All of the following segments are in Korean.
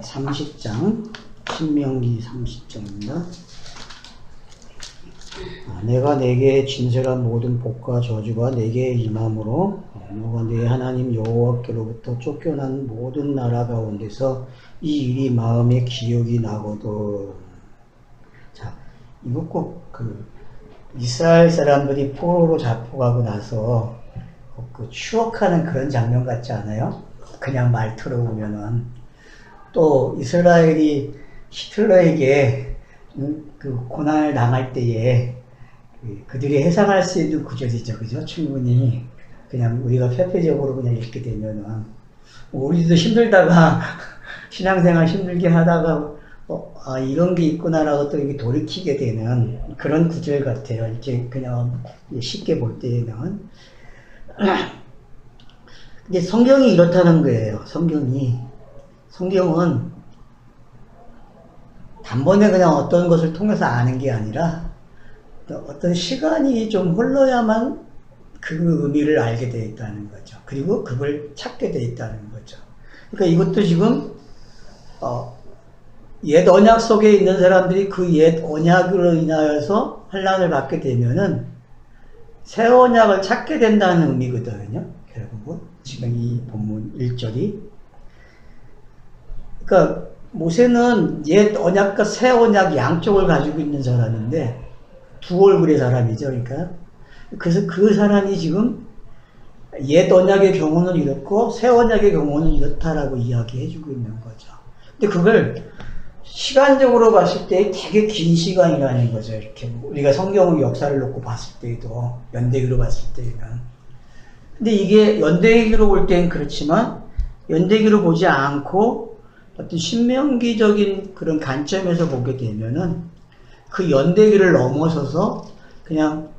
30장, 신명기 30장입니다. 내가 내게 진설한 모든 복과 저주가 내게 임함으로 너가 네 하나님 여호와께로부터 쫓겨난 모든 나라 가운데서 이 일이 마음에 기억이 나거든. 자, 이거 꼭 이스라엘 사람들이 포로로 잡혀가고 나서 추억하는 그런 장면 같지 않아요? 그냥 말 들어보면은. 또 이스라엘이 히틀러에게 그 고난을 당할 때에 그들이 해상할 수 있는 구절이죠. 그죠? 충분히 그냥 우리가 폐폐적으로 그냥 읽게 되면은 우리도 힘들다가 신앙생활 힘들게 하다가 이런 게 있구나라고 또 이게 돌이키게 되는 그런 구절 같아요. 이렇게 그냥 쉽게 볼 때에는. 근데 성경이 이렇다는 거예요. 성경은 단번에 그냥 어떤 것을 통해서 아는 게 아니라 어떤 시간이 좀 흘러야만 그 의미를 알게 되어 있다는 거죠. 그리고 그걸 찾게 되어 있다는 거죠. 그러니까 이것도 지금 옛 언약 속에 있는 사람들이 그 옛 언약으로 인하여서 환난을 받게 되면은 새 언약을 찾게 된다는 의미거든요. 결국은 지금 이 본문 1절이. 그러니까 모세는 옛 언약과 새 언약 양쪽을 가지고 있는 사람인데 두 얼굴의 사람이죠. 그러니까 그래서 그 사람이 지금 옛 언약의 경우는 이렇고 새 언약의 경우는 이렇다라고 이야기해주고 있는 거죠. 근데 그걸 시간적으로 봤을 때 되게 긴 시간이라는 거죠. 이렇게 우리가 성경의 역사를 놓고 봤을 때에도 연대기로 봤을 때는. 근데 이게 연대기로 볼 때는 그렇지만 연대기로 보지 않고 어떤 신명기적인 그런 관점에서 보게 되면은 그 연대기를 넘어서서 그냥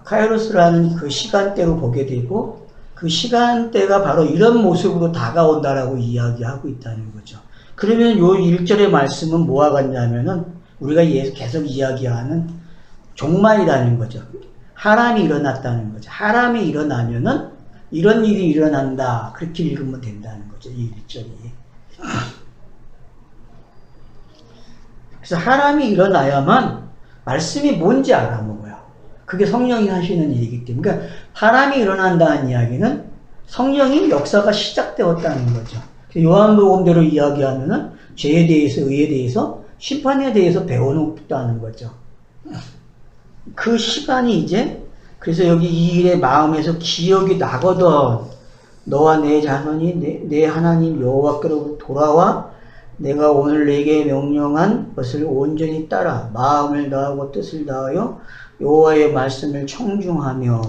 카이로스라는 그 시간대로 보게 되고 그 시간대가 바로 이런 모습으로 다가온다라고 이야기하고 있다는 거죠. 그러면 요 1절의 말씀은 뭐와 같냐면은 우리가 계속 이야기하는 종말이라는 거죠. 하람이 일어났다는 거죠. 하람이 일어나면은 이런 일이 일어난다. 그렇게 읽으면 된다는 거죠. 이 1절이. 그래서 하람이 일어나야만 말씀이 뭔지 알아먹어요. 그게 성령이 하시는 일이기 때문에. 그러니까 하람이 일어난다는 이야기는 성령의 역사가 시작되었다는 거죠. 요한복음대로 이야기하면은 죄에 대해서, 의에 대해서, 심판에 대해서 배워놓겠다는 거죠. 그 시간이 이제, 그래서 여기 이 일의 마음에서 기억이 나거든. 너와 내 자손이 내 하나님 여호와께로 돌아와 내가 오늘 내게 명령한 것을 온전히 따라 마음을 다하고 뜻을 다하여 여호와의 말씀을 청중하며.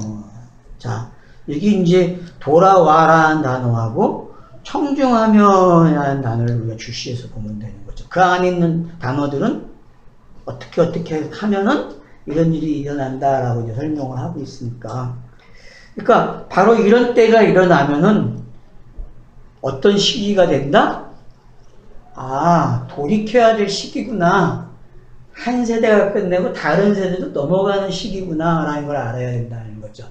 자, 여기 이제 돌아와라는 단어하고 청중하며라는 단어를 우리가 주시해서 보면 되는 거죠. 그 안에 있는 단어들은 어떻게 하면은 이런 일이 일어난다라고 이제 설명을 하고 있으니까. 그러니까 바로 이런 때가 일어나면은 어떤 시기가 된다? 돌이켜야 될 시기구나. 한 세대가 끝내고 다른 세대도 넘어가는 시기구나 라는 걸 알아야 된다는 거죠.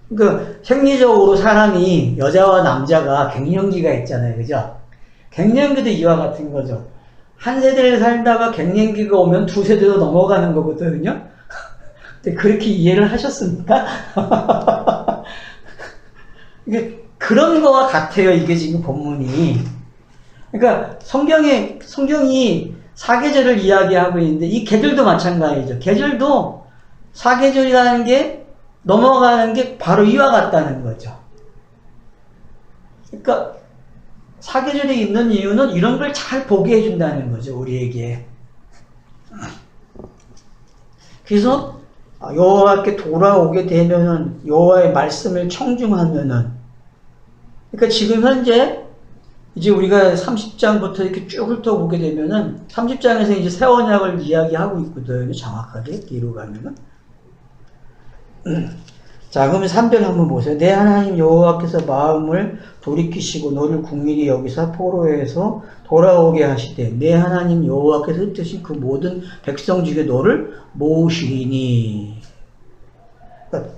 그러니까 생리적으로 사람이 여자와 남자가 갱년기가 있잖아요. 그죠? 갱년기도 이와 같은 거죠. 한 세대를 살다가 갱년기가 오면 두 세대도 넘어가는 거거든요. 근데 그렇게 이해를 하셨습니까? 이게 그런 거와 같아요. 이게 지금 본문이. 그러니까 성경이 사계절을 이야기하고 있는데 이 계절도 마찬가지죠. 계절도 사계절이라는 게 넘어가는 게 바로 이와 같다는 거죠. 그러니까 사계절이 있는 이유는 이런 걸 잘 보게 해준다는 거죠. 우리에게. 그래서 여호와께 돌아오게 되면은 여호와의 말씀을 청중하면은, 그러니까 지금 현재 이제 우리가 30장부터 이렇게 쭉 훑어보게 되면은 30장에서 이제 새 언약을 이야기하고 있거든요. 정확하게 뒤로 가면은. 자, 그러면 3절 한번 보세요. 내 하나님 여호와께서 마음을 돌이키시고 너를 국민이 여기서 포로에서 돌아오게 하시되 내 하나님 여호와께서 흩으신 그 모든 백성 중에 너를 모으시리니. 그러니까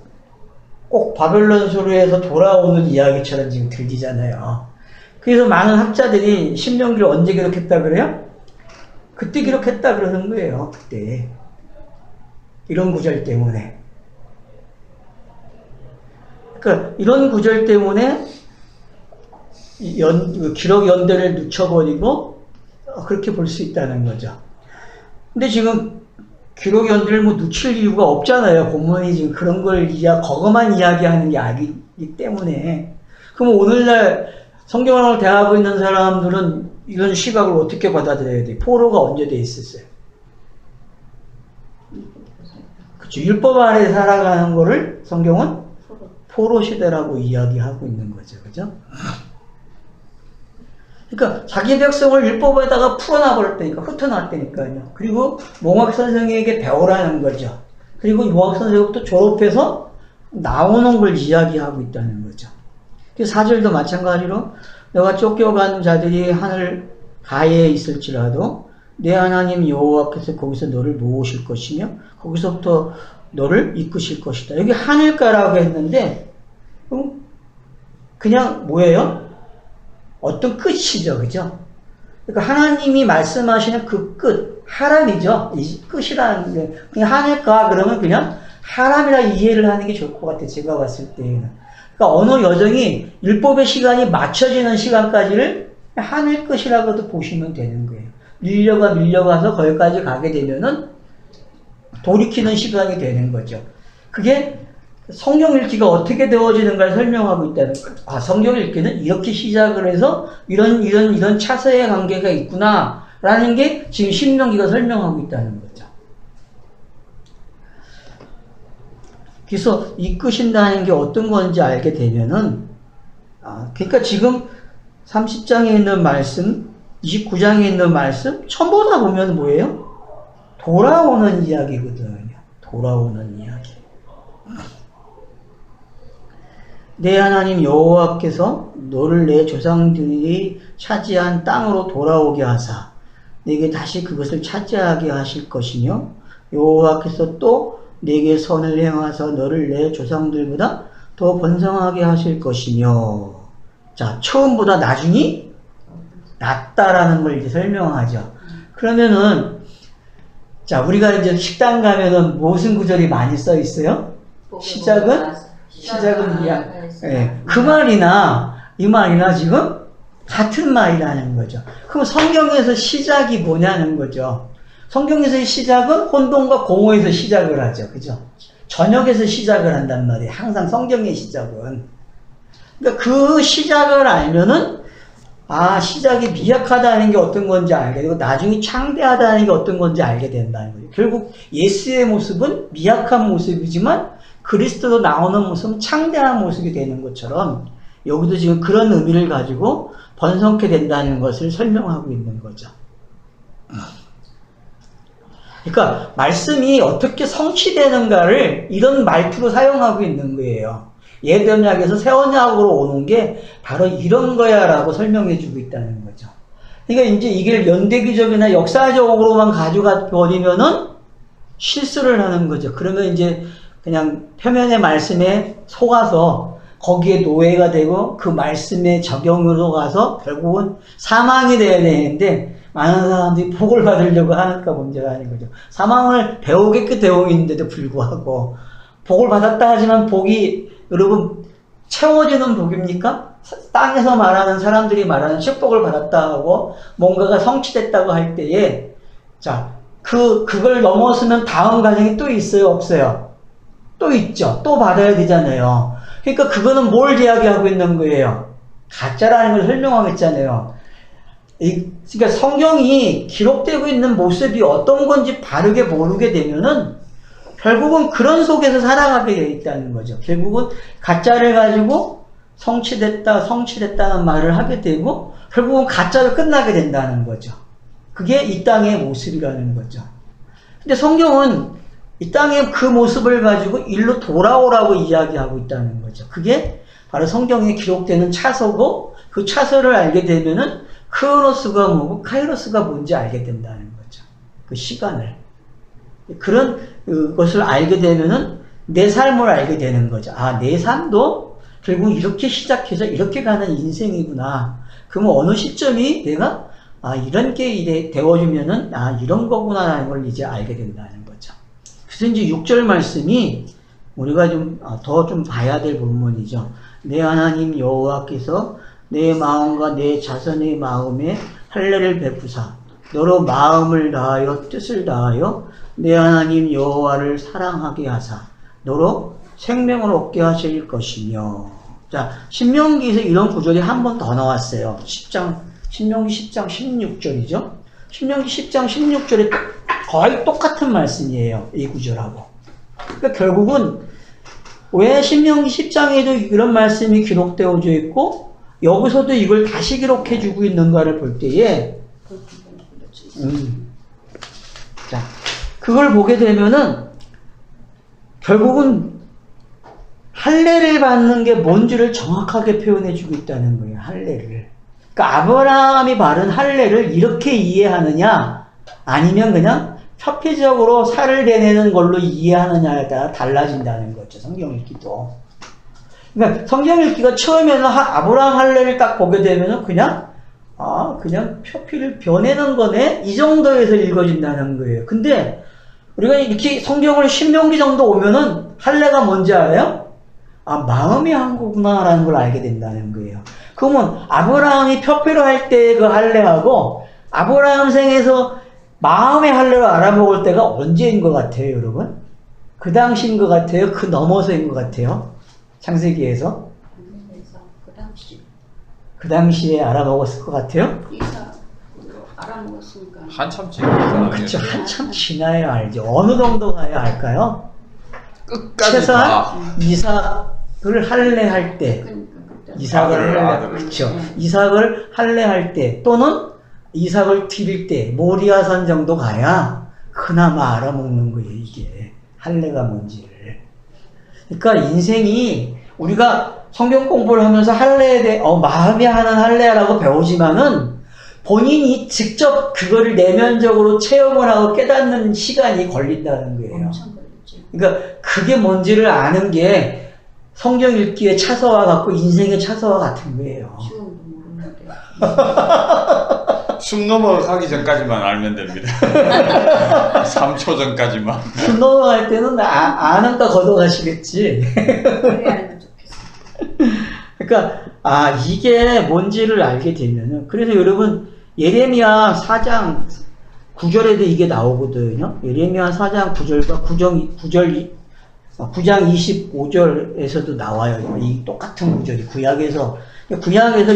꼭 바벨론 소리에서 돌아오는 이야기처럼 지금 들리잖아요. 그래서 많은 학자들이 신명기를 언제 기록했다 그래요? 그때 기록했다 그러는 거예요. 그때. 이런 구절 때문에. 그러니까 이런 구절 때문에 기록 연대를 늦춰버리고 그렇게 볼 수 있다는 거죠. 근데 지금 기록 연대를 뭐 늦출 이유가 없잖아요. 본문이 지금 그런 걸 그것만 이야기하는 게 아니기 때문에. 그럼 오늘날 성경을 대하고 있는 사람들은 이런 시각을 어떻게 받아들여야 돼? 포로가 언제 돼 있었어요? 그렇죠. 율법 아래 살아가는 거를 성경은 포로 시대라고 이야기하고 있는 거죠. 그죠? 그러니까 자기 백성을 율법에다가 풀어놔버렸다니까, 흩어놨다니까요. 그리고 몽학 선생에게 배우라는 거죠. 그리고 몽학 선생부터 졸업해서 나오는 걸 이야기하고 있다는 거죠. 4절도 마찬가지로 내가 쫓겨간 자들이 하늘 가에 있을지라도 내 하나님 여호와께서 거기서 너를 모으실 것이며 거기서부터 너를 이끄실 것이다. 여기 하늘가라고 했는데 그냥 뭐예요? 어떤 끝이죠. 그죠? 그러니까 하나님이 말씀하시는 그 끝, 하람이죠. 이 끝이라는 게 그냥 하늘가 그러면 그냥 하람이라 이해를 하는 게 좋을 것 같아요. 제가 봤을 때는. 그러니까 언어 여정이 율법의 시간이 맞춰지는 시간까지를 하늘 끝이라고도 보시면 되는 거예요. 밀려가서 거기까지 가게 되면은 돌이키는 시간이 되는 거죠. 그게 성경 읽기가 어떻게 되어지는가를 설명하고 있다는 거죠. 아, 성경 읽기는 이렇게 시작을 해서 이런 차세의 관계가 있구나 라는 게 지금 신명기가 설명하고 있다는 거죠. 그래서 이끄신다는 게 어떤 건지 알게 되면은 그러니까 지금 30장에 있는 말씀, 29장에 있는 말씀 전부 다 보면 뭐예요? 돌아오는 이야기거든요. 돌아오는 이야기. 내 하나님 여호와께서 너를 내 조상들이 차지한 땅으로 돌아오게 하사 내게 다시 그것을 차지하게 하실 것이며 여호와께서 또 내게 선을 행하사 너를 내 조상들보다 더 번성하게 하실 것이며. 자, 처음보다 나중이 낫다라는 걸 이제 설명하죠. 그러면은 자, 우리가 이제 식당 가면은 무슨 구절이 많이 써 있어요? 시작은 그 말이나 이 말이나 지금 같은 말이라는 거죠. 그럼 성경에서 시작이 뭐냐는 거죠. 성경에서의 시작은 혼돈과 공허에서 시작을 하죠. 그죠? 저녁에서 시작을 한단 말이에요. 항상 성경의 시작은. 그러니까 그 시작을 알면은 시작이 미약하다는 게 어떤 건지 알게 되고 나중에 창대하다는 게 어떤 건지 알게 된다는 거죠. 결국 예수의 모습은 미약한 모습이지만 그리스도로 나오는 모습은 창대한 모습이 되는 것처럼 여기도 지금 그런 의미를 가지고 번성케 된다는 것을 설명하고 있는 거죠. 그러니까 말씀이 어떻게 성취되는가를 이런 말투로 사용하고 있는 거예요. 옛 언약에서 새 언약으로 오는 게 바로 이런 거야 라고 설명해 주고 있다는 거죠. 그러니까 이제 이걸 연대기적이나 역사적으로만 가져가 버리면은 실수를 하는 거죠. 그러면 이제 그냥 표면의 말씀에 속아서 거기에 노예가 되고 그 말씀의 적용으로 가서 결국은 사망이 되어야 되는데 많은 사람들이 복을 받으려고 하니까 문제가 아닌 거죠. 사망을 배우게끔 되어 있는데도 불구하고 복을 받았다 하지만 복이 여러분 채워지는 복입니까? 땅에서 말하는 사람들이 말하는 축복을 받았다 하고 뭔가가 성취됐다고 할 때에 자, 그걸 넘어서면 다음 과정이 또 있어요? 없어요? 또 있죠. 또 받아야 되잖아요. 그러니까 그거는 뭘 이야기하고 있는 거예요? 가짜라는 걸 설명하겠잖아요. 그러니까 성경이 기록되고 있는 모습이 어떤 건지 바르게 모르게 되면은 결국은 그런 속에서 살아가게 되어 있다는 거죠. 결국은 가짜를 가지고 성취됐다는 말을 하게 되고 결국은 가짜로 끝나게 된다는 거죠. 그게 이 땅의 모습이라는 거죠. 근데 성경은 이 땅의 그 모습을 가지고 일로 돌아오라고 이야기하고 있다는 거죠. 그게 바로 성경에 기록되는 차서고 그 차서를 알게 되면은 크로노스가 뭐고 카이로스가 뭔지 알게 된다는 거죠. 그 시간을. 그런 것을 알게 되면은 내 삶을 알게 되는 거죠. 내 삶도 결국 이렇게 시작해서 이렇게 가는 인생이구나. 그러면 어느 시점이 내가 이런 게 되어주면은 이런 거구나라는 걸 이제 알게 된다는 거죠. 그래서 이제 6절 말씀이 우리가 더 좀 봐야 될 본문이죠. 내 하나님 여호와께서 내 마음과 내 자손의 마음에 할례를 베푸사 너로 마음을 다하여 뜻을 다하여 내 하나님 여호와를 사랑하게 하사 너로 생명을 얻게 하실 것이며. 자, 신명기에서 이런 구절이 한 번 더 나왔어요. 신명기 10장 16절이죠. 신명기 10장 16절에 거의 똑같은 말씀이에요. 이 구절하고. 그러니까 결국은 왜 신명기 10장에도 이런 말씀이 기록되어져 있고 여기서도 이걸 다시 기록해 주고 있는가를 볼 때에 자, 그걸 보게 되면은 결국은 할례를 받는 게 뭔지를 정확하게 표현해 주고 있다는 거예요. 할례를. 그러니까 아브라함이 바른 할례를 이렇게 이해하느냐 아니면 그냥 표피적으로 살을 내내는 걸로 이해하느냐에 따라 달라진다는 거죠. 성경 읽기도. 그러니까 성경 읽기가 처음에는 아브라함 할례를 딱 보게 되면은 그냥 표피를 변해는 거네? 이 정도에서 읽어진다는 거예요. 근데 우리가 이렇게 성경을 신명기 정도 오면은 할례가 뭔지 알아요? 마음이 한 거구나라는 걸 알게 된다는 거예요. 그러면 아브라함이 표피로 할 때 그 할례하고 아브라함 생에서 마음의 할례로 알아먹을 때가 언제인 것 같아요, 여러분? 그 당시인 것 같아요? 그 넘어서인 것 같아요? 창세기에서? 그 당시에 알아먹었을 것 같아요? 알아먹었으니까. 한참 지나요. 그렇죠. 한참 지나야 알죠. 어느 정도 가야 알까요? 끝까지 최소한 이삭을 할례할 때, 그렇죠. 이삭을 할례할 때 또는 이삭을 드릴 때 모리아산 정도 가야 그나마 알아먹는 거예요. 이게 할례가 뭔지를. 그러니까 인생이 우리가 성경 공부를 하면서 할례에 대해 마음이 하는 할례라고 배우지만은 본인이 직접 그거를 내면적으로 체험을 하고 깨닫는 시간이 걸린다는 거예요. 엄청 걸리죠. 그러니까 그게 뭔지를 아는 게 성경 읽기의 차서와 같고 인생의 차서와 같은 거예요. 지금도 모르는데. 숨 넘어가기 전까지만 알면 됩니다. 3초 전까지만. 숨 넘어갈 때는 아는가 걷어가시겠지. 빨리 알면 좋겠어. 그러니까 이게 뭔지를 알게 되면은 그래서 여러분 예레미야 4장 9절에도 이게 나오거든요. 예레미야 4장 9절과 9장 25절에서도 나와요. 이 똑같은 구절이 구약에서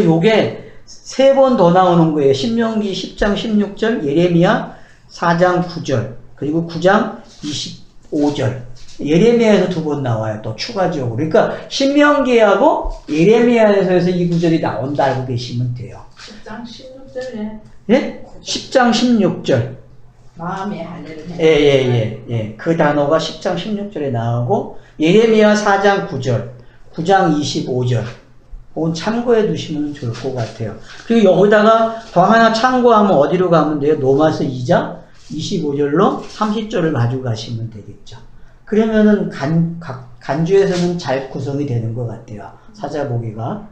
요게 3번 더 나오는 거예요. 신명기 10장 16절, 예레미야 4장 9절, 그리고 9장 25절. 예레미야에서 2번 나와요. 또 추가적으로. 그러니까 신명기하고 예레미야에서 이 구절이 나온다 알고 계시면 돼요. 10장 16절에 예? 10장 16절. 마음의 할례를 해. 예. 그 단어가 10장 16절에 나오고 예레미야 4장 9절, 9장 25절. 그건 참고해 두시면 좋을 것 같아요. 그리고 여기다가 더 하나 참고하면 어디로 가면 돼요? 로마서 2장 25절로 30절을 가지고 가시면 되겠죠. 그러면은 간주에서는 잘 구성이 되는 것 같아요. 찾아보기가.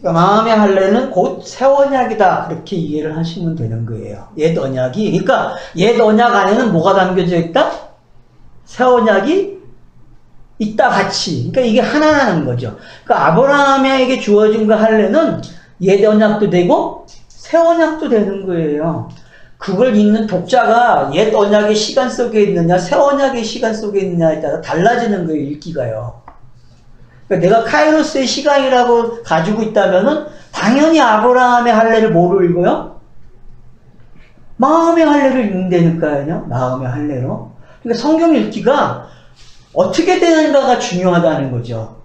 그러니까 마음의 할례는 곧 새 언약이다. 그렇게 이해를 하시면 되는 거예요. 옛 언약이. 그러니까 옛 언약 안에는 뭐가 담겨져 있다? 새 언약이 있다 같이. 그러니까 이게 하나라는 거죠. 그러니까 아브라함에게 주어진 그 할례는 옛 언약도 되고 새 언약도 되는 거예요. 그걸 읽는 독자가 옛 언약의 시간 속에 있느냐 새 언약의 시간 속에 있느냐에 따라 달라지는 거예요. 읽기가요. 그러니까 내가 카이로스의 시간이라고 가지고 있다면은 당연히 아브라함의 할례를 뭐로 읽어요? 마음의 할례를 읽는다니까요. 마음의 할례로. 그러니까 성경 읽기가 어떻게 되는가가 중요하다는 거죠.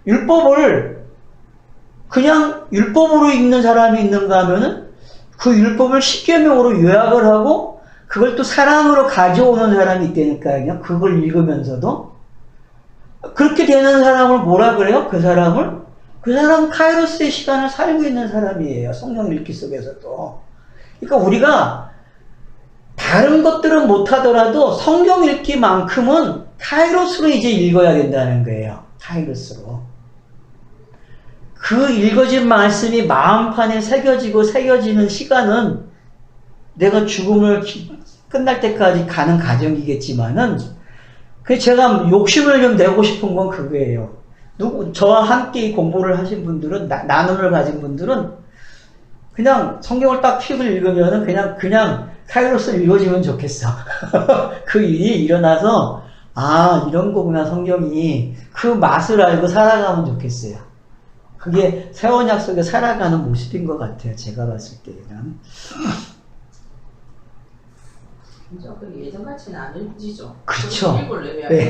율법을 그냥 율법으로 읽는 사람이 있는가 하면은 그 율법을 십계명으로 요약을 하고 그걸 또 사랑으로 가져오는 사람이 있다니까요. 그걸 읽으면서도 그렇게 되는 사람을 뭐라 그래요? 그 사람은 카이로스의 시간을 살고 있는 사람이에요. 성경 읽기 속에서도. 그러니까 우리가 다른 것들은 못하더라도 성경 읽기만큼은 카이로스로 이제 읽어야 된다는 거예요. 카이로스로. 그 읽어진 말씀이 마음판에 새겨지는 시간은 내가 죽음을 끝날 때까지 가는 과정이겠지만은, 그 제가 욕심을 좀 내고 싶은 건 그거예요. 저와 함께 공부를 하신 분들은, 나눔을 가진 분들은, 그냥 성경을 딱 픽을 읽으면은 그냥 카이로스 읽어지면 좋겠어. 그 일이 일어나서, 아, 이런 거구나, 성경이. 그 맛을 알고 살아가면 좋겠어요. 그게 새 언약 속에 살아가는 모습인 것 같아요. 제가 봤을 때는. 예전같이는 안 읽지죠. 그렇죠. 읽으려면 네.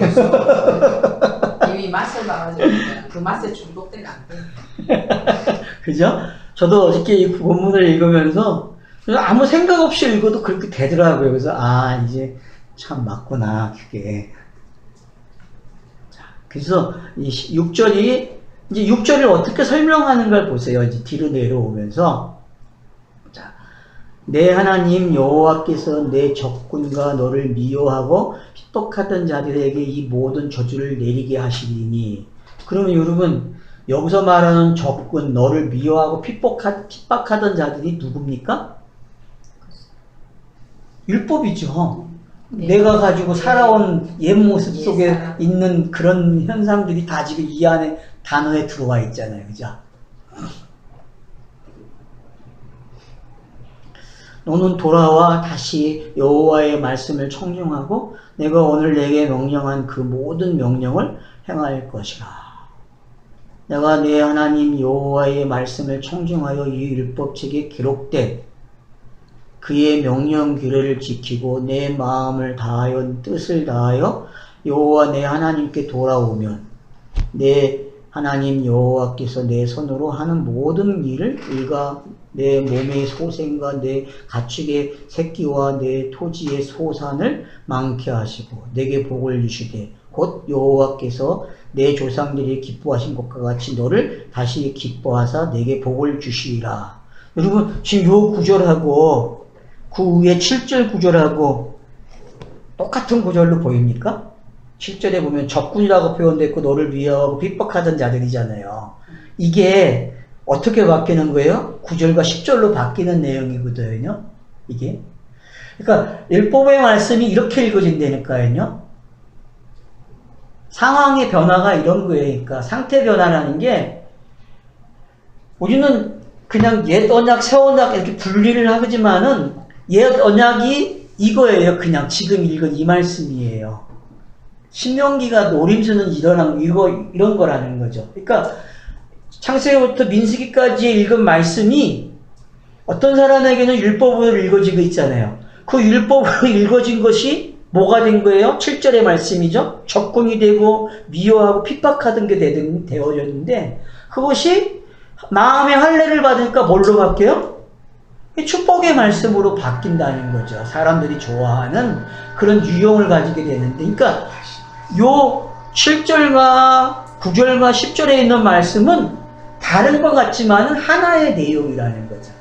이미 맛을 봐가지고 그 맛에 중독되면 안 돼. 그죠? 저도 어저께 이 본문을 읽으면서 아무 생각 없이 읽어도 그렇게 되더라고요. 그래서 아, 이제 참 맞구나, 그게. 자, 그래서 이 6절이 이제 6절을 어떻게 설명하는 걸 보세요. 이제 뒤로 내려오면서, 자, 내 하나님 여호와께서 내 적군과 너를 미워하고 핍박하던 자들에게 이 모든 저주를 내리게 하시리니. 그러면 여러분, 여기서 말하는 적군, 너를 미워하고 핍박하던 자들이 누굽니까? 율법이죠. 내가 가지고 살아온 옛 모습 속에 있는 그런 현상들이 다 지금 이 안에 단어에 들어와 있잖아요. 그죠? 너는 돌아와 다시 여호와의 말씀을 청중하고 내가 오늘 내게 명령한 그 모든 명령을 행할 것이라. 내가 내 하나님 여호와의 말씀을 청중하여 이 율법책에 기록된 그의 명령 규례를 지키고 내 마음을 다하여 뜻을 다하여 여호와 내 하나님께 돌아오면 내 하나님 여호와께서 내 손으로 하는 모든 일을 일가 내 몸의 소생과 내 가축의 새끼와 내 토지의 소산을 많게 하시고 내게 복을 주시되 곧 여호와께서 내 조상들이 기뻐하신 것과 같이 너를 다시 기뻐하사 내게 복을 주시리라. 여러분 지금 요 구절하고 그 위에 7절 구절하고 똑같은 구절로 보입니까? 7절에 보면 적군이라고 표현됐고 너를 미워하고 핍박하던 자들이잖아요. 이게 어떻게 바뀌는 거예요? 9절과 10절로 바뀌는 내용이거든요. 이게. 그러니까 율법의 말씀이 이렇게 읽어진다니까요. 상황의 변화가 이런 거예요. 그러니까 상태 변화라는 게 우리는 그냥 옛 언약, 새 언약 이렇게 분리를 하지만은 옛 언약이 이거예요. 그냥 지금 읽은 이 말씀이에요. 신명기가 노림수는 이런 거라는 거죠. 그러니까 창세기부터 민수기까지 읽은 말씀이 어떤 사람에게는 율법으로 읽어지고 있잖아요. 그 율법으로 읽어진 것이 뭐가 된 거예요? 7절의 말씀이죠. 적군이 되고 미워하고 핍박하던 게 되어졌는데 그것이 마음의 할례를 받으니까 뭘로 바뀌어요? 축복의 말씀으로 바뀐다는 거죠. 사람들이 좋아하는 그런 유형을 가지게 되는데, 그러니까 요 7절과 9절과 10절에 있는 말씀은 다른 것 같지만 하나의 내용이라는 거죠.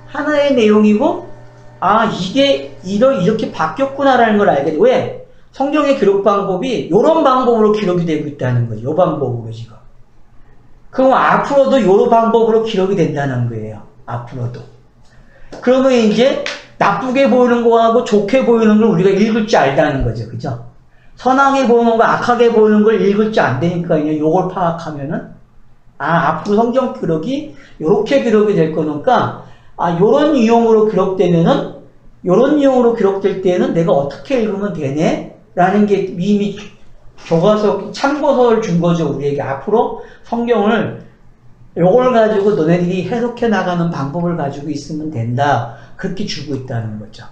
하나의 내용이고, 아, 이게 이렇게 바뀌었구나라는 걸 알게 돼. 왜? 성경의 기록 방법이 이런 방법으로 기록이 되고 있다는 거죠. 이 방법으로 지금. 그럼 앞으로도 이 방법으로 기록이 된다는 거예요. 앞으로도. 그러면 이제 나쁘게 보이는 거하고 좋게 보이는 걸 우리가 읽을 줄 알다는 거죠. 그죠? 선하게 보이는 거, 악하게 보이는 걸 읽을 줄 안 되니까요. 요걸 파악하면은, 아, 앞으로 성경 기록이 요렇게 기록이 될 거니까, 아, 요런 유형으로 기록되면은, 요런 유형으로 기록될 때에는 내가 어떻게 읽으면 되네? 라는 게 이미 교과서, 참고서를 준 거죠. 우리에게 앞으로 성경을 요걸 가지고 너네들이 해석해 나가는 방법을 가지고 있으면 된다. 그렇게 주고 있다는 거죠.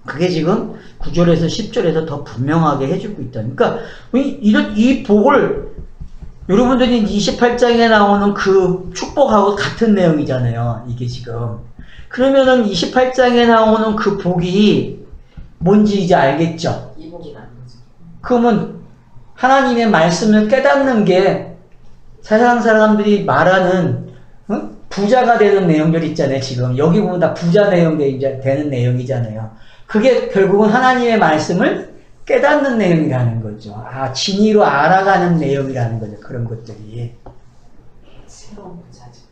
그게 지금 9절에서 10절에서 더 분명하게 해주고 있다. 그러니까 이 복을 여러분들이 28장에 나오는 그 축복하고 같은 내용이잖아요. 이게 지금. 그러면은 28장에 나오는 그 복이 뭔지 이제 알겠죠? 이 복이라는 거죠. 그러면 하나님의 말씀을 깨닫는 게 세상 사람들이 말하는 부자가 되는 내용들 있잖아요. 지금 여기 보면 다 부자 되는 내용이잖아요. 그게 결국은 하나님의 말씀을 깨닫는 내용이라는 거죠. 아, 진의로 알아가는 내용이라는 거죠. 그런 것들이. 새로운 부자죠.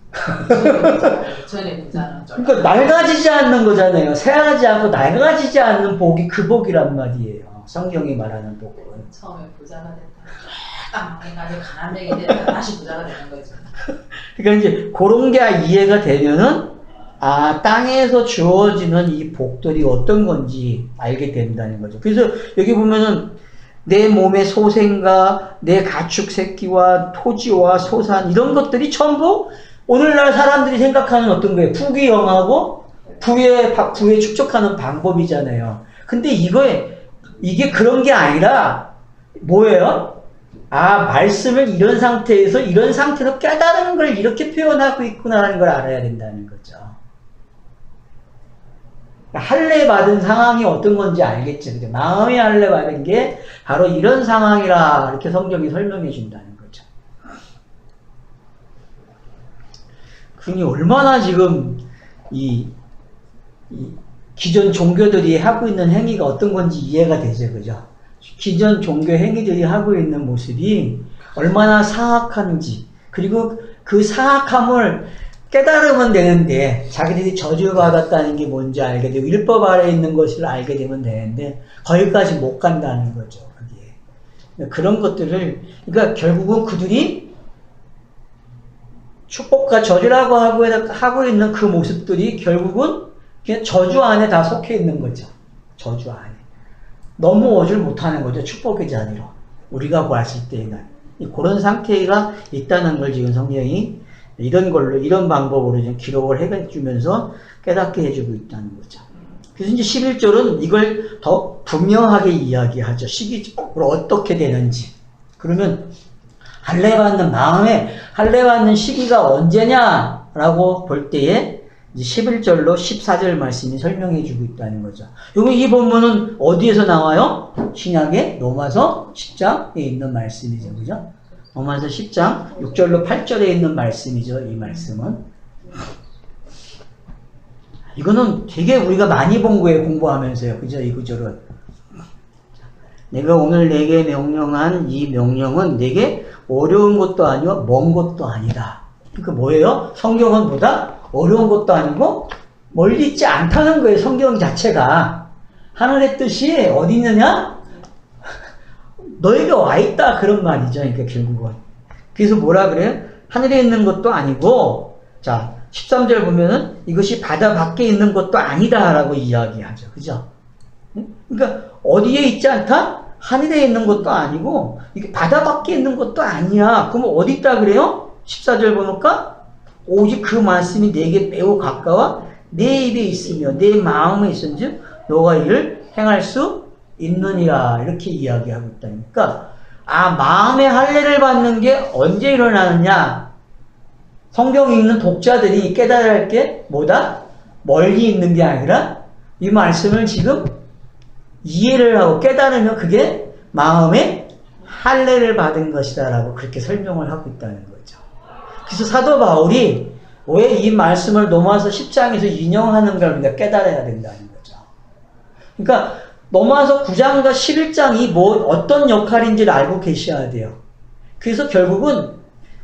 전에 부자는 좀. 그러니까 낡아지지 않는 거잖아요. 새하지 않고 낡아지지 않는 복이 그 복이란 말이에요. 성경이 말하는 복은. 처음에 부자가 됐다. 딱 망해가지고 가난뱅이 됐다. 다시 부자가 되는 거죠. 그러니까 이제 그런 게 이해가 되면은 아, 땅에서 주어지는 이 복들이 어떤 건지 알게 된다는 거죠. 그래서 여기 보면은 내 몸의 소생과 내 가축 새끼와 토지와 소산 이런 것들이 전부 오늘날 사람들이 생각하는 어떤 거예요? 부귀영하고 부에 축적하는 방법이잖아요. 근데 이게 그런 게 아니라 뭐예요? 아, 말씀을 이런 상태에서 이런 상태로 깨달은 걸 이렇게 표현하고 있구나라는 걸 알아야 된다는 거죠. 할례 받은 상황이 어떤 건지 알겠죠. 그죠? 마음이 할례 받은 게 바로 이런 상황이라 이렇게 성경이 설명해 준다는 거죠. 그니 얼마나 지금 이 기존 종교들이 하고 있는 행위가 어떤 건지 이해가 되죠. 그죠? 기존 종교 행위들이 하고 있는 모습이 얼마나 사악한지, 그리고 그 사악함을 깨달으면 되는데 자기들이 저주받았다는 게 뭔지 알게 되고 율법 아래에 있는 것을 알게 되면 되는데 거기까지 못 간다는 거죠. 그게. 그런 것들을, 그러니까 결국은 그들이 축복과 저주라고 하고 있는 그 모습들이 결국은 그냥 저주 안에 다 속해 있는 거죠. 저주 안에. 넘어오질 못하는 거죠. 축복의 자리로. 우리가 봤을 때는. 그런 상태가 있다는 걸 지금 성경이 이런 걸로, 이런 방법으로 좀 기록을 해주면서 깨닫게 해주고 있다는 거죠. 그래서 이제 11절은 이걸 더 분명하게 이야기하죠. 시기적으로 어떻게 되는지. 그러면 할례받는 마음에 할례받는 시기가 언제냐라고 볼 때에 이제 11절로 14절 말씀이 설명해 주고 있다는 거죠. 이 본문은 어디에서 나와요? 신약의 로마서 10장에 있는 말씀이죠. 그죠? 로마서 10장 6절로 8절에 있는 말씀이죠. 이 말씀은. 이거는 되게 우리가 많이 본 거예요. 공부하면서요. 그죠? 이 구절은. 내가 오늘 내게 명령한 이 명령은 내게 어려운 것도 아니고 먼 것도 아니다. 그러니까 뭐예요? 성경은 보다 어려운 것도 아니고 멀리 있지 않다는 거예요. 성경 자체가. 하늘의 뜻이 어디 있느냐? 너에게 와 있다. 그런 말이죠. 그러니까 결국은. 그래서 뭐라 그래요? 하늘에 있는 것도 아니고, 자, 13절 보면은 이것이 바다 밖에 있는 것도 아니다. 라고 이야기하죠. 그죠? 그러니까 어디에 있지 않다? 하늘에 있는 것도 아니고, 이게 바다 밖에 있는 것도 아니야. 그럼 어디 있다 그래요? 14절 보니까, 오직 그 말씀이 내게 매우 가까워 내 입에 있으며 내 마음에 있은즉 너가 이를 행할 수 있느니라. 이렇게 이야기하고 있다니까. 아, 마음의 할례를 받는 게 언제 일어나느냐? 성경 읽는 독자들이 깨달아야 할 게 뭐다? 멀리 있는 게 아니라 이 말씀을 지금 이해를 하고 깨달으면 그게 마음의 할례를 받은 것이다 라고 그렇게 설명을 하고 있다는 거죠. 그래서 사도 바울이 왜 이 말씀을 로마서 10장에서 인용하는 걸 우리가 깨달아야 된다는 거죠. 그러니까 로마서 9장과 11장이 어떤 역할인지를 알고 계셔야 돼요. 그래서 결국은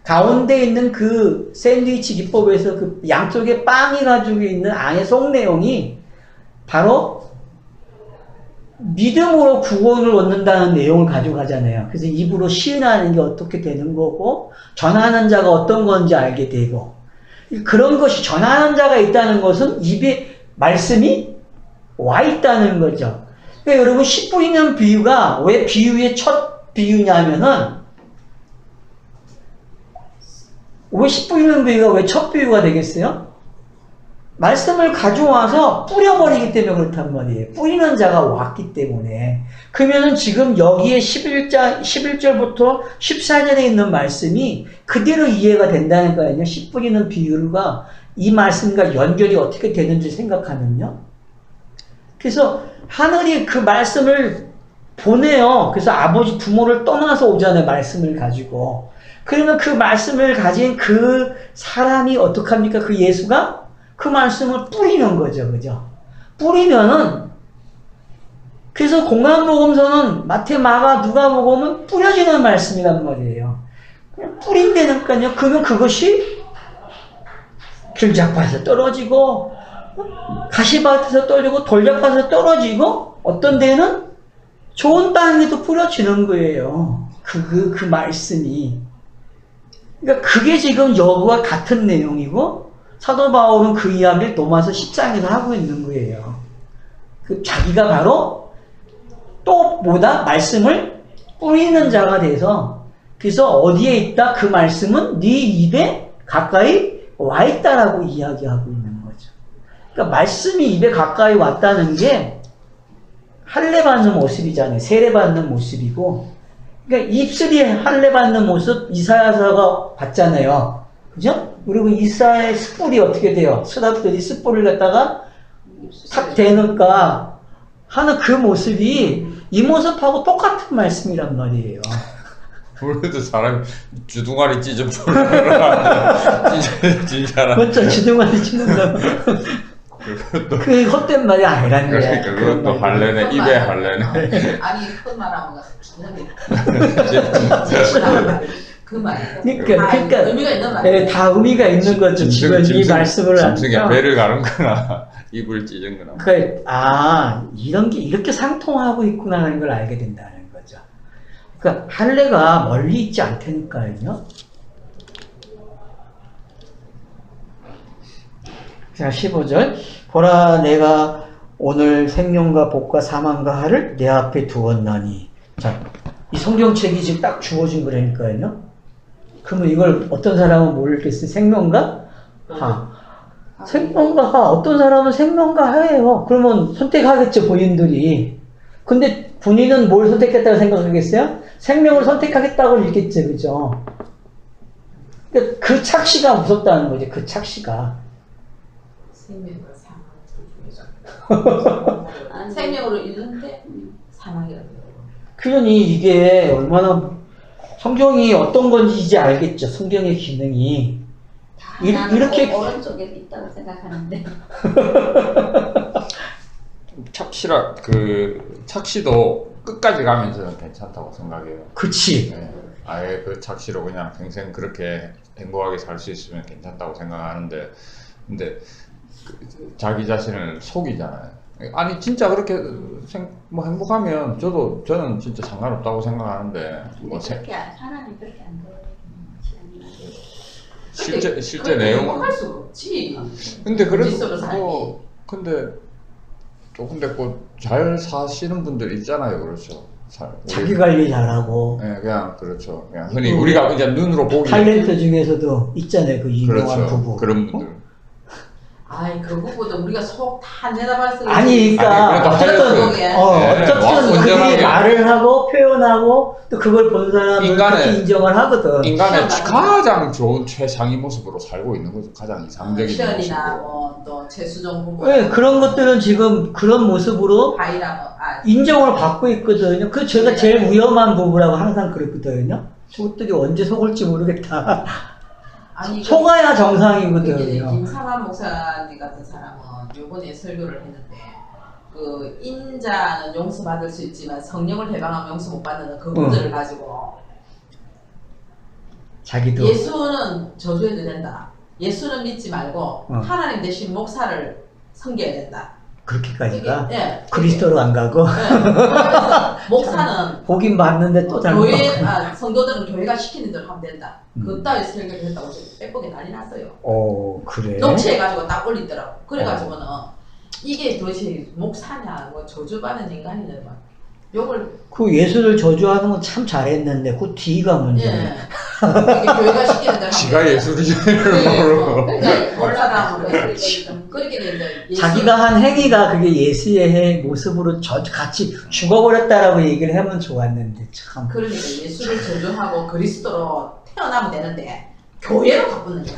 가운데 있는 그 샌드위치 기법에서 그 양쪽에 빵이 가지고 있는 안의 속 내용이 바로 믿음으로 구원을 얻는다는 내용을 가져가잖아요. 그래서 입으로 시인하는 게 어떻게 되는 거고 전하는 자가 어떤 건지 알게 되고 그런 것이 전하는 자가 있다는 것은 입에 말씀이 와 있다는 거죠. 그러니까 여러분 씨 뿌리는 비유가 왜 비유의 첫 비유냐면은 왜 씨 뿌리는 비유가 왜 첫 비유가 되겠어요? 말씀을 가져와서 뿌려버리기 때문에 그렇단 말이에요. 뿌리는 자가 왔기 때문에. 그러면은 지금 여기에 11절부터 14절에 있는 말씀이 그대로 이해가 된다는 거 아니에요? 씨 뿌리는 비유가 이 말씀과 연결이 어떻게 되는지 생각하면요. 그래서 하늘이 그 말씀을 보내요. 그래서 아버지 부모를 떠나서 오잖아요. 말씀을 가지고. 그러면 그 말씀을 가진 그 사람이 어떡합니까? 그 예수가 그 말씀을 뿌리는 거죠. 그죠? 뿌리면은 그래서 공간복음서는 마태, 마가, 누가복음은 뿌려지는 말씀이란 말이에요. 그냥 뿌린다니까요. 그러면 그것이 길잡밭에서 떨어지고 가시밭에서 떨어지고 돌잡밭에서 떨어지고 어떤 데는 좋은 땅에도 뿌려지는 거예요. 그 말씀이. 그러니까 그게 지금 여기와 같은 내용이고 사도 바울은 그 이야기를 로마서 10장에서 하고 있는 거예요. 그 자기가 바로 또 뭐다? 말씀을 뿌리는 자가 돼서 그래서 어디에 있다? 그 말씀은 네 입에 가까이 와 있다라고 이야기하고 있는 거죠. 그러니까 말씀이 입에 가까이 왔다는 게 할례 받는 모습이잖아요. 세례 받는 모습이고 그러니까 입술이 할례 받는 모습 이사야서가 봤잖아요. 그죠? 그리고 이사야의 숯불이 어떻게 돼요? 스랍들이 숯불을 갖다가 탁 대니까 하는 그 모습이 이 모습하고 똑같은 말씀이란 말이에요. 그래도 사람이 주둥아리 찢어 진짜라. 그렇죠. 주둥아리 찢는다고. 그 헛된 말이 아니란 거야. 그러니까 그것도 할래네. 입에 할래네. 아니 그 말하고 가서 주둥아리. 그 말. 그러니까 의미가 있는 말. 네, 다 의미가 있는 거죠. 지금 이 말씀을 짐승의 하니까. 배를 가는 거나 입을 찢은 거나. 이런 게 이렇게 상통하고 있구나 하는 걸 알게 된다는 거죠. 그러니까 할례가 멀리 있지 않다니까요. 자, 15절. 보라, 내가 오늘 생명과 복과 사망과 하를 내 앞에 두었나니. 자, 이 성경책이 지금 딱 주어진 거라니까요. 그러면 이걸 어떤 사람은 모르겠어요. 생명과 하. 생명과 하. 어떤 사람은 생명과 하예요. 그러면 선택하겠죠, 본인들이. 근데 본인은 뭘 선택했다고 생각하겠어요? 생명을 선택하겠다고 읽겠죠, 그죠? 그러니까 그 착시가 무섭다는 거죠, 그 착시가. 생명과 사망. 생명으로 잃는데 사망이라고. 그러니 이게 얼마나 성경이 어떤 건지 이제 알겠죠. 성경의 기능이. 이렇게 오른쪽에 있다고 생각하는데. 착시도 끝까지 가면 저는 괜찮다고 생각해요. 그치. 네. 아예 그 착시로 그냥 평생 그렇게 행복하게 살 수 있으면 괜찮다고 생각하는데, 근데 자기 자신을 속이잖아요. 아니 진짜 그렇게 행복하면 저는 진짜 상관없다고 생각하는데 사람이 그렇게 안 돼요. 실제 내용. 할 수 없지. 근데 무지성으로 그래도 살기. 근데 조금 됐고 잘 사시는 분들 있잖아요, 그렇죠. 자기 관리 잘하고. 네, 그냥 그렇죠. 그냥 흔히 우리가 이제 눈으로 보기. 탤런트 중에서도 있잖아요, 그 유명한 그렇죠. 부부. 그런 분들. 아이 그거보다 우리가 속 다 내다봤을 아니, 그러니까 어쨌든 네, 어쨌든 그들이 온전하게. 말을 하고 표현하고 또 그걸 본 사람은 그렇게 인정을 하거든. 인간의 시원하다. 가장 좋은 최상위 모습으로 살고 있는 거죠. 가장 이상적인 시연이나 모습으로. 뭐또 최수정 부부. 네, 그런 것들은 지금 그런 모습으로 바이라 인정을 받고 있거든요. 그 제가 제일 위험한 부부라고 항상 그랬거든요. 저것들이 언제 속을지 모르겠다. 아니 속아야 이게 정상이거든요. 김사만 목사님 같은 사람은 요번에 설교를 했는데 그 인자는 용서받을 수 있지만 성령을 해방하면 용서 못 받는 그 문제를 가지고 자기도 예수는 저주해도 된다. 예수는 믿지 말고 하나님 대신 목사를 섬겨야 된다. 그렇게까지가 예, 그리스도로 안 가고 그래서 목사는 보긴 봤는데 또 잘못 교회 봤고. 성도들은 교회가 시키는 대로 하면 된다. 그 따위 설교를 했다고 빼보게 난리 났어요. 그래? 녹취해가지고 딱 올리더라고. 그래가지고는 이게 도대체 목사냐, 뭐 저주받은 인간이냐, 막 욕을. 그 예수를 저주하는 건 참 잘했는데 그 뒤가 문제네. 예. 이게 교회가 시키는 대로. 지가 예술이지. 그러니까 몰라라 그렇게 이제 예수. 자기가 한 행위가 그게 예수의 모습으로 같이 죽어버렸다라고 얘기를 하면 좋았는데 참. 그러니까 예수를 저주하고 그리스도로 태어나면 되는데 교회로 바꾸는 거야.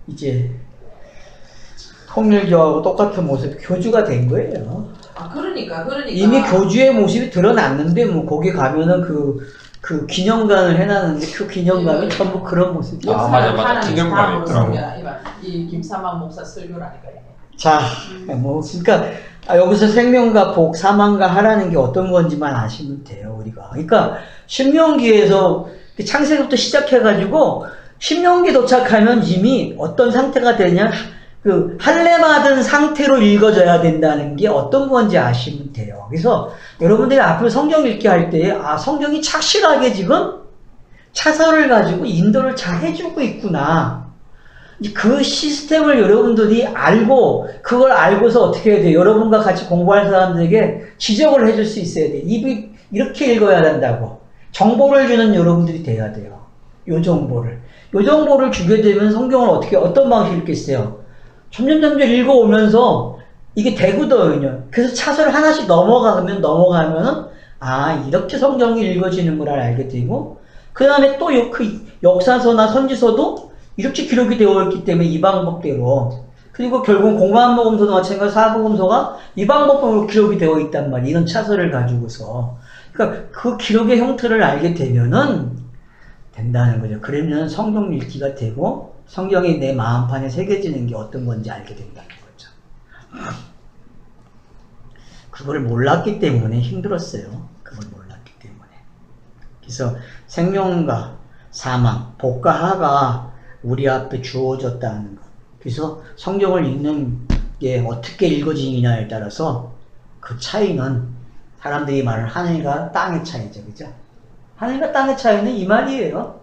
이제 통일교하고 똑같은 모습 교주가 된 거예요. 그러니까. 이미 교주의 모습이 드러났는데 뭐 거기 가면은 그 기념관을 해놨는데 그 기념관은 전부 그런 모습이야. 맞아. 기념관이 있더라고. 이 김사만 목사 설교라니까. 자, 뭐 그러니까 여기서 생명과 복, 사망과 하라는 게 어떤 건지만 아시면 돼요, 우리가. 그러니까, 신명기에서 창세기부터 시작해가지고, 신명기 도착하면 이미 어떤 상태가 되냐, 할례 받은 상태로 읽어져야 된다는 게 어떤 건지 아시면 돼요. 그래서 여러분들이 앞으로 성경 읽기 할 때, 성경이 착실하게 지금 차서를 가지고 인도를 잘 해주고 있구나. 그 시스템을 여러분들이 알고, 그걸 알고서 어떻게 해야 돼요? 여러분과 같이 공부할 사람들에게 지적을 해줄 수 있어야 돼요. 이렇게 읽어야 된다고. 정보를 주는 여러분들이 돼야 돼요. 요 정보를 주게 되면 성경을 어떤 방식으로 읽겠어요? 점점 읽어오면서 이게 되거든요. 그래서 차서를 하나씩 넘어가면은, 이렇게 성경이 읽어지는 걸 알게 되고, 그 다음에 또 그 역사서나 선지서도 이렇게 기록이 되어 있기 때문에 이 방법대로, 그리고 결국 공관복음서도 마찬가지로 사복음서가 이 방법으로 기록이 되어 있단 말이에요. 이런 차서를 가지고서. 그러니까 그 기록의 형태를 알게 되면은 된다는 거죠. 그러면 성경 읽기가 되고 성경이 내 마음판에 새겨지는 게 어떤 건지 알게 된다는 거죠. 그걸 몰랐기 때문에 힘들었어요. 그걸 몰랐기 때문에. 그래서 생명과 사망, 복과 하가 우리 앞에 주어졌다는 것. 그래서 성경을 읽는 게 어떻게 읽어지느냐에 따라서 그 차이는 사람들이 말하는 하늘과 땅의 차이죠. 그죠? 하늘과 땅의 차이는 이 말이에요.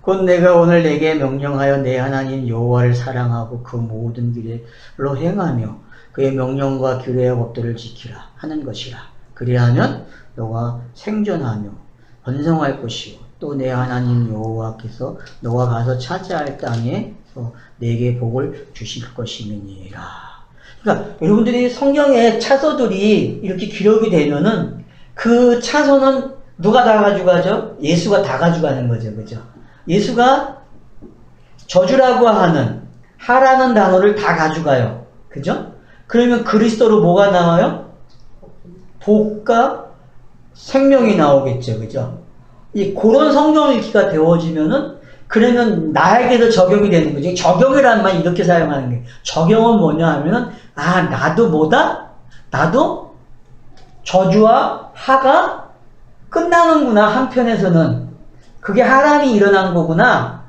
곧 내가 오늘 내게 명령하여 내 하나님 여호와를 사랑하고 그 모든 길로 행하며 그의 명령과 규례와 법도를 지키라 하는 것이라. 그리하면 너가 생존하며 번성할 것이요 또 내 하나님 여호와께서 너가 가서 차지할 땅에서 내게 복을 주실 것임이니라. 그러니까 여러분들이 성경의 차서들이 이렇게 기록이 되면은 그 차서는 누가 다 가져가죠? 예수가 다 가져가는 거죠. 그죠? 예수가 저주라고 하는 하라는 단어를 다 가져가요. 그죠? 그러면 그리스도로 뭐가 나와요? 복과 생명이 나오겠죠. 그죠? 그런 성경 읽기가 되어지면은 그러면 나에게도 적용이 되는 거죠. 적용이라는 말 이렇게 사용하는 게, 적용은 뭐냐 하면은 나도 뭐다? 나도 저주와 하가 끝나는구나. 한편에서는 그게 하람이 일어난 거구나.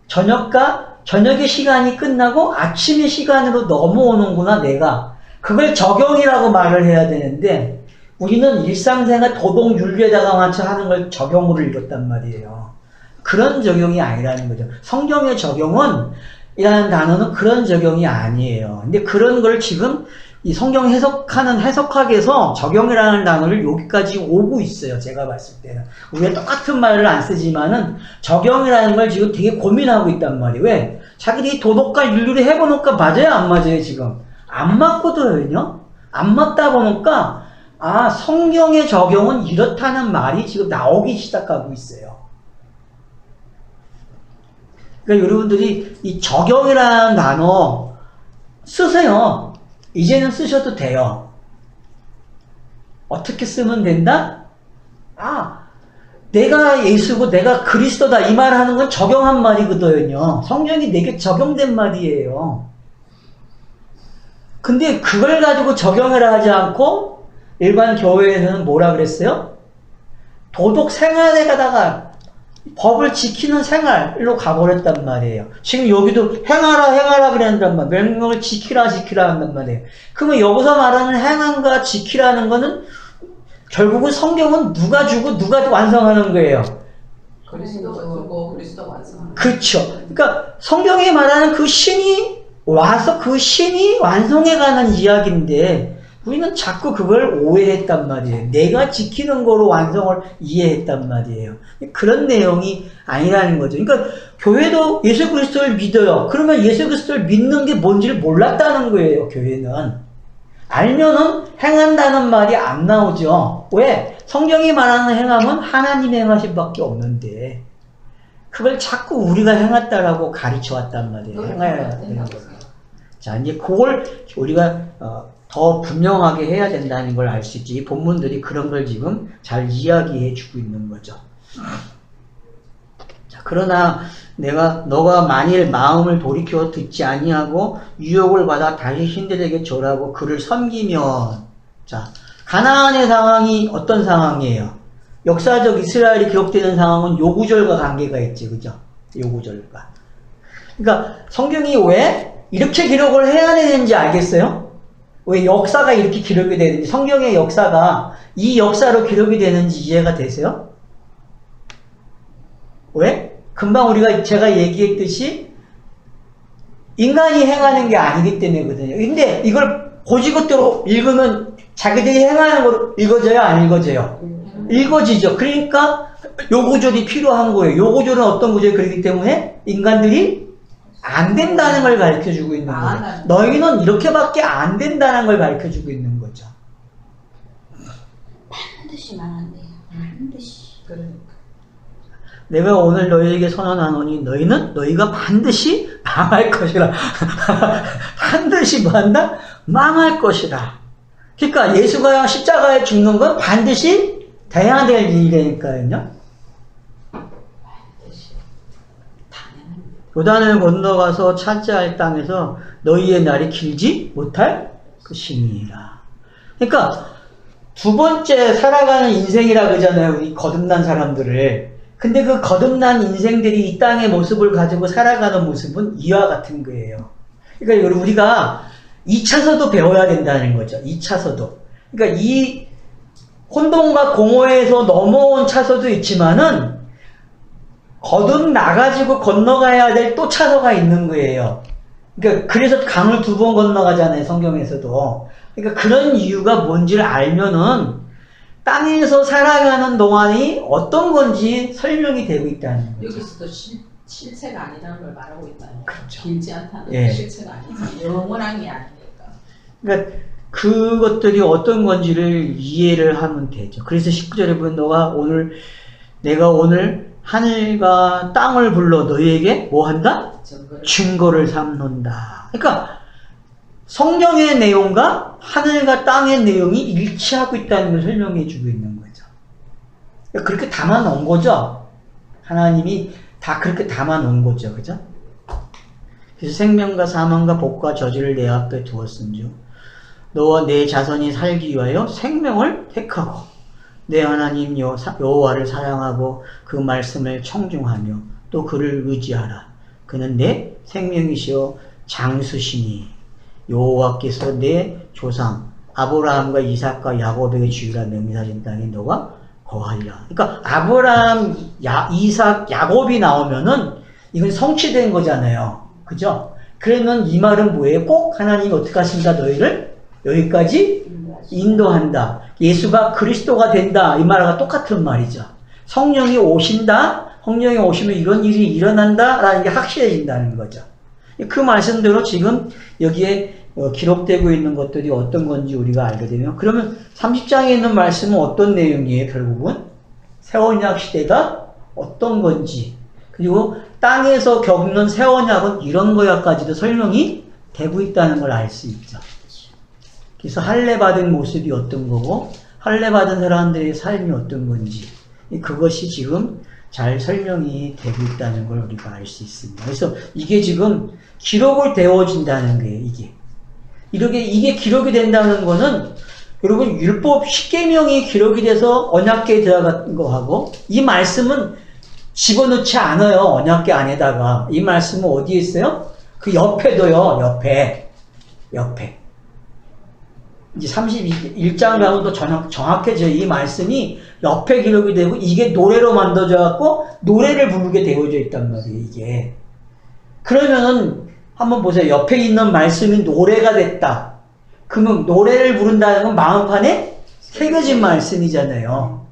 저녁의 시간이 끝나고 아침의 시간으로 넘어오는구나. 내가 그걸 적용이라고 말을 해야 되는데 우리는 일상생활 도덕윤리에다가 맞춰 하는 걸 적용으로 읽었단 말이에요. 그런 적용이 아니라는 거죠. 성경의 적용은 이라는 단어는 그런 적용이 아니에요. 근데 그런 걸 지금 이 성경 해석하는 해석학에서 적용이라는 단어를 여기까지 오고 있어요. 제가 봤을 때는. 우리가 똑같은 말을 안 쓰지만은 적용이라는 걸 지금 되게 고민하고 있단 말이에요. 왜? 자기들이 도덕과 윤리를 해보니까 맞아요? 안 맞아요? 지금? 안 맞거든요? 안 맞다 보니까 성경의 적용은 이렇다는 말이 지금 나오기 시작하고 있어요. 그러니까 여러분들이 이 적용이라는 단어 쓰세요. 이제는 쓰셔도 돼요. 어떻게 쓰면 된다? 내가 예수고 내가 그리스도다 이 말 하는 건 적용한 말이거든요. 성경이 내게 적용된 말이에요. 근데 그걸 가지고 적용을 하지 않고 일반 교회에서는 뭐라 그랬어요? 도덕 생활에다가 법을 지키는 생활로 가버렸단 말이에요. 지금 여기도 행하라 그랬단 말이에요. 명령을 지키라 한단 말이에요. 그러면 여기서 말하는 행함과 지키라는 거는 결국은 성경은 누가 주고 누가 완성하는 거예요. 그리스도가 주고 그리스도가 완성하는 거예요. 그렇죠. 그러니까 성경에 말하는 그 신이 와서 그 신이 완성해가는 이야기인데 우리는 자꾸 그걸 오해했단 말이에요. 내가 지키는 거로 완성을 이해했단 말이에요. 그런 내용이 아니라는 거죠. 그러니까 교회도 예수 그리스도를 믿어요. 그러면 예수 그리스도를 믿는 게 뭔지를 몰랐다는 거예요. 교회는. 알면은 행한다는 말이 안 나오죠. 왜? 성경이 말하는 행함은 하나님 행하신 밖에 없는데 그걸 자꾸 우리가 행했다라고 가르쳐 왔단 말이에요. 행해야 되는 거예요. 자, 이제 그걸 우리가 더 분명하게 해야 된다는 걸 알 수 있지. 이 본문들이 그런 걸 지금 잘 이야기해 주고 있는 거죠. 자, 그러나 너가 만일 마음을 돌이켜 듣지 아니하고 유혹을 받아 다시 신들에게 절하고 그를 섬기면, 자, 가나안의 상황이 어떤 상황이에요? 역사적 이스라엘이 기록되는 상황은 요구절과 관계가 있지, 그죠? 요구절과. 그러니까 성경이 왜 이렇게 기록을 해야 되는지 알겠어요? 왜 역사가 이렇게 기록이 되는지, 성경의 역사가 이 역사로 기록이 되는지 이해가 되세요? 왜? 금방 제가 얘기했듯이 인간이 행하는 게 아니기 때문이거든요. 근데 이걸 고지것대로 읽으면 자기들이 행하는 걸 읽어져요? 안 읽어져요? 읽어지죠. 그러니까 요구절이 필요한 거예요. 요구절은 어떤 구절이 그렇기 때문에 인간들이 안 된다는 걸 가르쳐주고 있는 거예요. 너희는 이렇게밖에 안 된다는 걸 가르쳐주고 있는 거죠. 반드시만 안 돼요. 반드시. 그러니까. 내가 오늘 너희에게 선언하노니 너희가 반드시 망할 것이라. 반드시 뭐 한다? 망할 것이라. 그러니까 예수가 십자가에 죽는 건 반드시 돼야 될 일이니까요. 요단을 건너가서 차지할 땅에서 너희의 날이 길지 못할 것이니라. 그러니까 두 번째 살아가는 인생이라 그러잖아요. 이 거듭난 사람들을. 근데 그 거듭난 인생들이 이 땅의 모습을 가지고 살아가는 모습은 이와 같은 거예요. 그러니까 우리가 2차서도 배워야 된다는 거죠. 2차서도. 그러니까 이 혼돈과 공허에서 넘어온 차서도 있지만은 거듭나가지고 건너가야 될 또 차서가 있는 거예요. 그러니까 그래서 강을 2번 건너가잖아요. 성경에서도. 그러니까 그런 이유가 뭔지를 알면은 땅에서 살아가는 동안이 어떤 건지 설명이 되고 있다는 거죠. 여기서도 실체가 아니라는 걸 말하고 있다는 거죠. 그렇죠. 길지 않다는 예. 실체가 아니지. 영원한 게 아니니까. 그러니까 그것들이 어떤 건지를 이해를 하면 되죠. 그래서 19절에 보면 내가 오늘 하늘과 땅을 불러 너희에게 뭐 한다? 증거를 삼는다. 그러니까 성경의 내용과 하늘과 땅의 내용이 일치하고 있다는 걸 설명해 주고 있는 거죠. 그렇게 담아 놓은 거죠. 하나님이 다 그렇게 담아 놓은 거죠. 그죠? 그래서 생명과 사망과 복과 저주를 내 앞에 두었은즉 너와 내 자손이 살기 위하여 생명을 택하고 내 하나님 여호와를 사랑하고 그 말씀을 청중하며 또 그를 의지하라. 그는 내 생명이시여 장수시니 여호와께서 내 조상 아브라함과 이삭과 야곱에게 주리라 맹세하신 땅에 너가 거하리라. 그러니까 아브라함, 이삭, 야곱이 나오면은 이건 성취된 거잖아요. 그죠? 그러면 이 말은 뭐예요? 꼭 하나님이 어떻게 하신다? 너희를 여기까지 인도한다. 예수가 그리스도가 된다. 이 말과 똑같은 말이죠. 성령이 오신다. 성령이 오시면 이런 일이 일어난다. 라는 게 확실해진다는 거죠. 그 말씀대로 지금 여기에 기록되고 있는 것들이 어떤 건지 우리가 알게 되면, 그러면 30장에 있는 말씀은 어떤 내용이에요? 결국은 새 언약 시대가 어떤 건지, 그리고 땅에서 겪는 새 언약은 이런 거야까지도 설명이 되고 있다는 걸 알 수 있죠. 그래서 할례 받은 모습이 어떤 거고 할례 받은 사람들의 삶이 어떤 건지, 그것이 지금 잘 설명이 되고 있다는 걸 우리가 알 수 있습니다. 그래서 이게 지금 기록을 되어진다는 거예요. 이게 기록이 된다는 거는, 여러분, 율법 10계명이 기록이 돼서 언약궤에 들어간 거하고, 이 말씀은 집어넣지 않아요. 언약궤 안에다가. 이 말씀은 어디에 있어요? 그 옆에도요. 옆에. 이제 31장 가면 또 정확해져요. 이 말씀이 옆에 기록이 되고, 이게 노래로 만들어져 갖고 노래를 부르게 되어져 있단 말이에요. 이게. 그러면은 한번 보세요. 옆에 있는 말씀이 노래가 됐다. 그러면 노래를 부른다는 건 마음판에 새겨진 말씀이잖아요.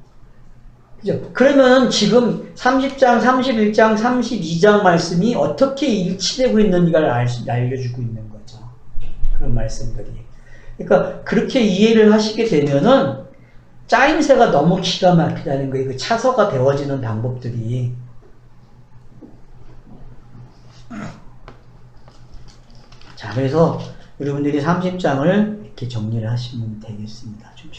그죠? 그러면은 지금 30장, 31장, 32장 말씀이 어떻게 일치되고 있는지를 알려주고 있는 거죠. 그런 말씀들이. 그러니까 그렇게 이해를 하시게 되면은 짜임새가 너무 기가 막히다는 거예요. 그 차서가 되어지는 방법들이. 자, 그래서 여러분들이 30장을 이렇게 정리를 하시면 되겠습니다. 좀